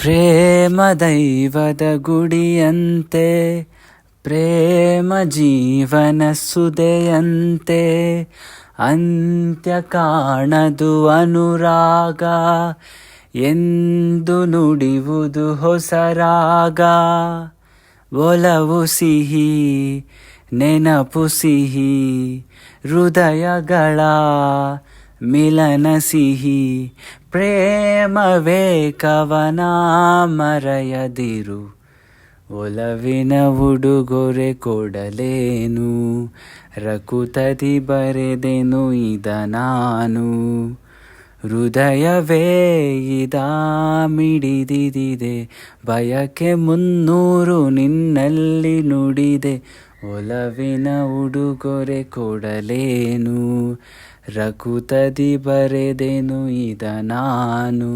ಪ್ರೇಮ ದೈವದ ಗುಡಿಯಂತೆ, ಪ್ರೇಮ ಜೀವನ ಸುದೆಯಂತೆ, ಅಂತ್ಯ ಕಾಣದು ಅನುರಾಗ, ಎಂದು ನುಡಿವುದು ಹೊಸ ರಾಗ. ಒಲವು ಸಿಹಿ ನೆನಪು ಸಿಹಿ, ಹೃದಯಗಳ ಮಿಲನ ಸಿಹಿ. ಪ್ರೇಮವೇ ಕವನ ಮರೆಯದಿರು, ಒಲವಿನ ಉಡುಗೊರೆ ಕೊಡಲೇನು. ರಕುತದಿ ಬರೆದೆನು ಇದ ನಾನು, ಹೃದಯವೇ ಇದ ಮಿಡಿದಿದೆ. ಬಯಕೆ 300 ನಿನ್ನಲ್ಲಿ ನುಡಿದೆ, ಒಲವಿನ ಉಡುಗೊರೆ ಕೊಡಲೇನು. ರಕುತದಿ ಬರೆದೆನು ಇದ ನಾನು.